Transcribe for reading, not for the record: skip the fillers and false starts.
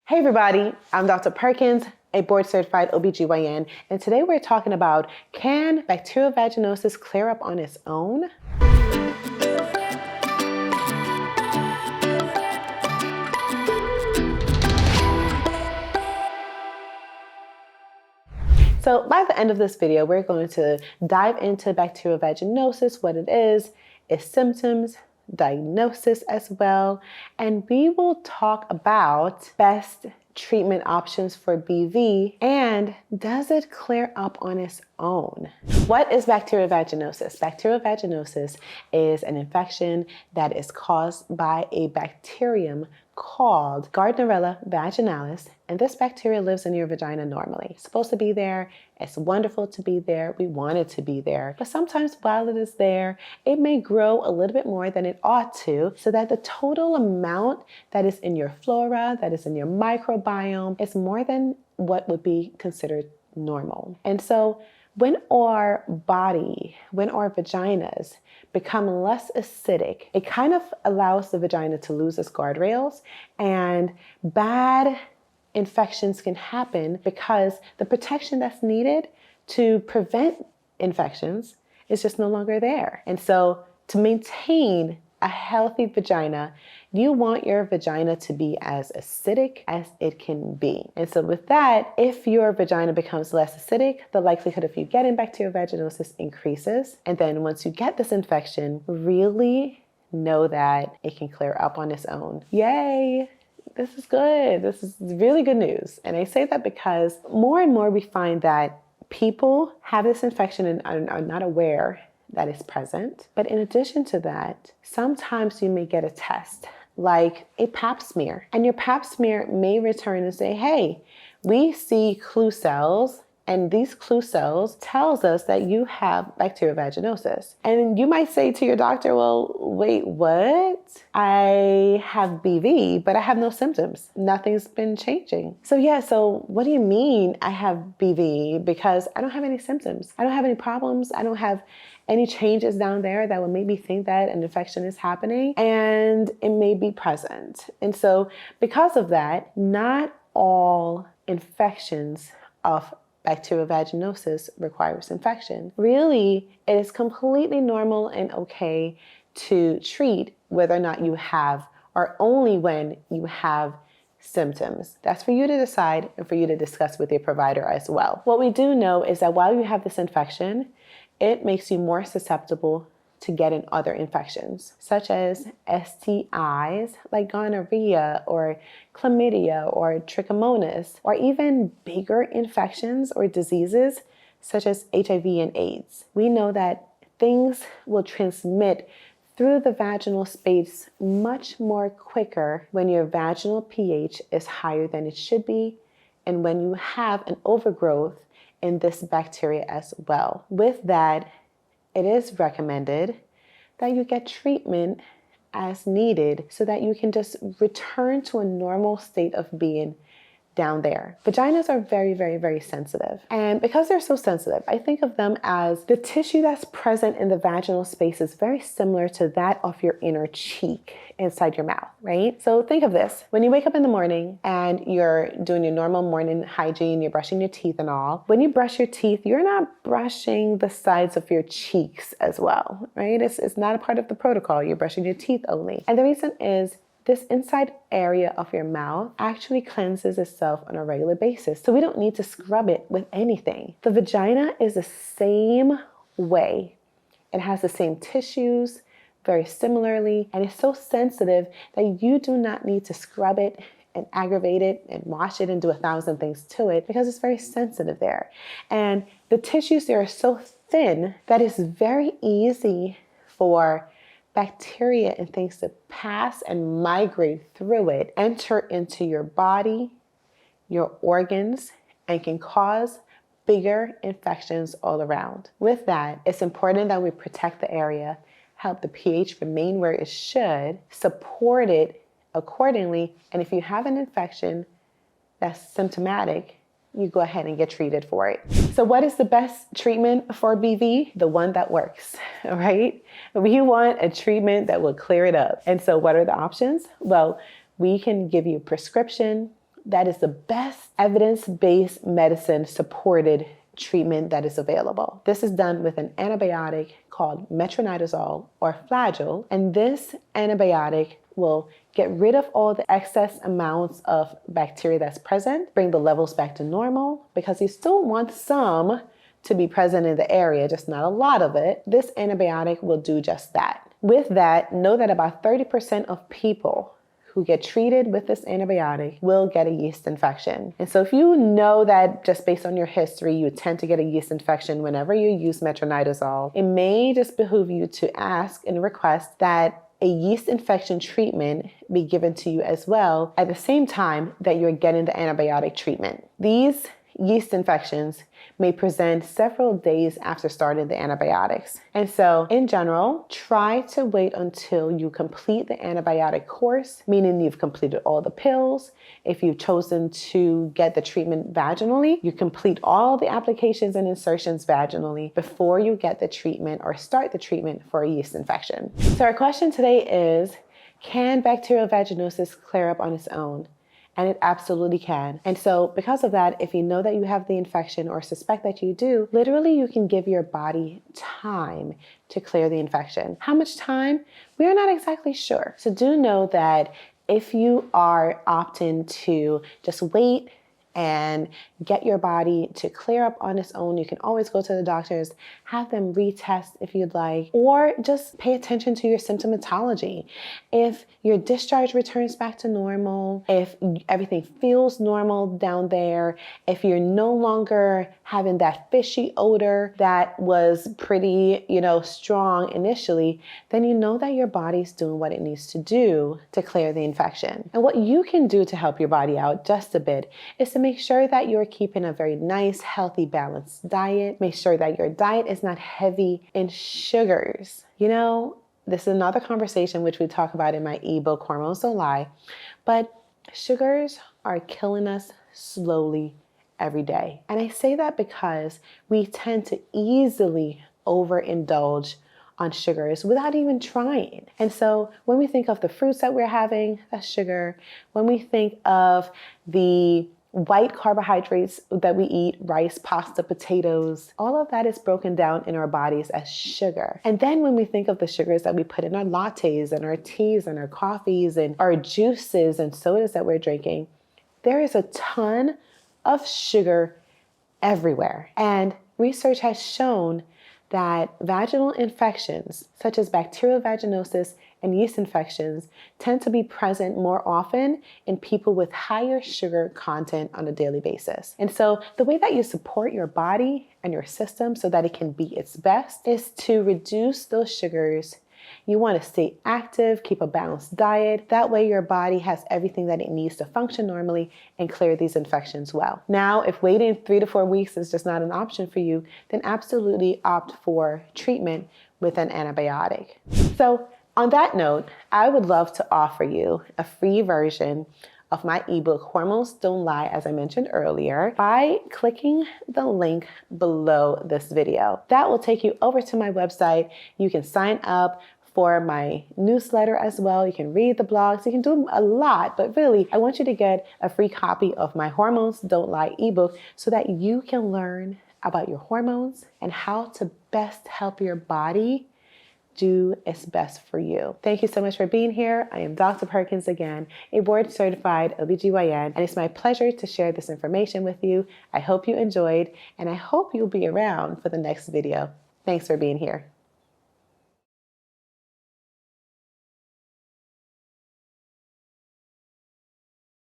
Hey everybody, I'm Dr. Perkins, a board-certified OBGYN, and today we're talking about, can bacterial vaginosis clear up on its own? So by the end of this video, we're going to dive into bacterial vaginosis, what it is, its symptoms, diagnosis as well, and we will talk about best treatment options for BV and does it clear up on its own? What is bacterial vaginosis? Bacterial vaginosis is an infection that is caused by a bacterium called Gardnerella vaginalis, and this bacteria lives in your vagina normally. It's supposed to be there. It's wonderful to be there. We want it to be there. But sometimes while it is there, it may grow a little bit more than it ought to, so that the total amount that is in your flora, that is in your microbiome, is more than what would be considered normal. And so when our vaginas become less acidic, it kind of allows the vagina to lose its guardrails, and bad infections can happen because the protection that's needed to prevent infections is just no longer there. And so to maintain a healthy vagina, you want your vagina to be as acidic as it can be. And so with that, if your vagina becomes less acidic, the likelihood of you getting bacterial vaginosis increases. And then once you get this infection, really know that it can clear up on its own. Yay! This is good. This is really good news. And I say that because more and more we find that people have this infection and are not aware that is present. But in addition to that, sometimes you may get a test like a pap smear, and your pap smear may return and say, hey, we see clue cells, and these clue cells tells us that you have bacterial vaginosis. And you might say to your doctor, well, wait, what? I have BV, but I have no symptoms. Nothing's been changing. So what do you mean I have BV? Because I don't have any symptoms. I don't have any problems. I don't have any changes down there that would make me think that an infection is happening, and it may be present. And so because of that, not all infections of bacterial vaginosis requires infection. Really, it is completely normal and okay to treat whether or not you have, or only when you have symptoms. That's for you to decide and for you to discuss with your provider as well. What we do know is that while you have this infection, it makes you more susceptible to getting other infections, such as STIs like gonorrhea or chlamydia or trichomonas, or even bigger infections or diseases such as HIV and AIDS. We know that things will transmit through the vaginal space much more quicker when your vaginal pH is higher than it should be, and when you have an overgrowth in this bacteria as well. With that, it is recommended that you get treatment as needed so that you can just return to a normal state of being down there. Vaginas are very, very, very sensitive. And because they're so sensitive, I think of them as the tissue that's present in the vaginal space is very similar to that of your inner cheek inside your mouth, right? So think of this. When you wake up in the morning and you're doing your normal morning hygiene, you're brushing your teeth and all, when you brush your teeth, you're not brushing the sides of your cheeks as well, right? It's not a part of the protocol. You're brushing your teeth only. And the reason is this inside area of your mouth actually cleanses itself on a regular basis. So we don't need to scrub it with anything. The vagina is the same way. It has the same tissues very similarly, and it's so sensitive that you do not need to scrub it and aggravate it and wash it and do 1,000 things to it, because it's very sensitive there. And the tissues there are so thin that it's very easy for bacteria and things to pass and migrate through it, enter into your body, your organs, and can cause bigger infections all around. With that, it's important that we protect the area, help the pH remain where it should, support it accordingly, and if you have an infection that's symptomatic, you go ahead and get treated for it. So what is the best treatment for BV? The one that works, right? We want a treatment that will clear it up. And so what are the options? Well, we can give you a prescription that is the best evidence-based medicine supported treatment that is available. This is done with an antibiotic called metronidazole or Flagyl, and this antibiotic will get rid of all the excess amounts of bacteria that's present, bring the levels back to normal, because you still want some to be present in the area, just not a lot of it. This antibiotic will do just that. With that, know that about 30% of people who get treated with this antibiotic will get a yeast infection. And so if you know that just based on your history, you tend to get a yeast infection whenever you use metronidazole, it may just behoove you to ask and request that a yeast infection treatment be given to you as well at the same time that you're getting the antibiotic treatment. These yeast infections may present several days after starting the antibiotics. And so in general, try to wait until you complete the antibiotic course, meaning you've completed all the pills. If you've chosen to get the treatment vaginally, you complete all the applications and insertions vaginally before you get the treatment or start the treatment for a yeast infection. So our question today is, can bacterial vaginosis clear up on its own? And it absolutely can. And so because of that, if you know that you have the infection or suspect that you do, literally you can give your body time to clear the infection. How much time? We are not exactly sure. So do know that if you are opting to just wait and get your body to clear up on its own, you can always go to the doctors, have them retest if you'd like, or just pay attention to your symptomatology. If your discharge returns back to normal, if everything feels normal down there, if you're no longer having that fishy odor that was pretty, strong initially, then you know that your body's doing what it needs to do to clear the infection. And what you can do to help your body out just a bit is to make sure that you're keeping a very nice, healthy, balanced diet. Make sure that your diet is not heavy in sugars. This is another conversation which we talk about in my ebook, Hormones Don't Lie, but sugars are killing us slowly every day. And I say that because we tend to easily overindulge on sugars without even trying. And so when we think of the fruits that we're having, that's sugar. When we think of the white carbohydrates that we eat, rice, pasta, potatoes, all of that is broken down in our bodies as sugar. And then when we think of the sugars that we put in our lattes and our teas and our coffees and our juices and sodas that we're drinking, there is a ton of sugar everywhere. And research has shown that vaginal infections, such as bacterial vaginosis and yeast infections, tend to be present more often in people with higher sugar content on a daily basis. And so the way that you support your body and your system so that it can be its best is to reduce those sugars. You want to stay active, keep a balanced diet. That way your body has everything that it needs to function normally and clear these infections well. Now, if waiting 3 to 4 weeks is just not an option for you, then absolutely opt for treatment with an antibiotic. So on that note, I would love to offer you a free version of my ebook, Hormones Don't Lie, as I mentioned earlier, by clicking the link below this video. That will take you over to my website. You can sign up for my newsletter as well. You can read the blogs. You can do a lot, but really, I want you to get a free copy of my Hormones Don't Lie ebook so that you can learn about your hormones and how to best help your body do its best for you. Thank you so much for being here. I am Dr. Perkins again, a board certified OBGYN, and it's my pleasure to share this information with you. I hope you enjoyed, and I hope you'll be around for the next video. Thanks for being here.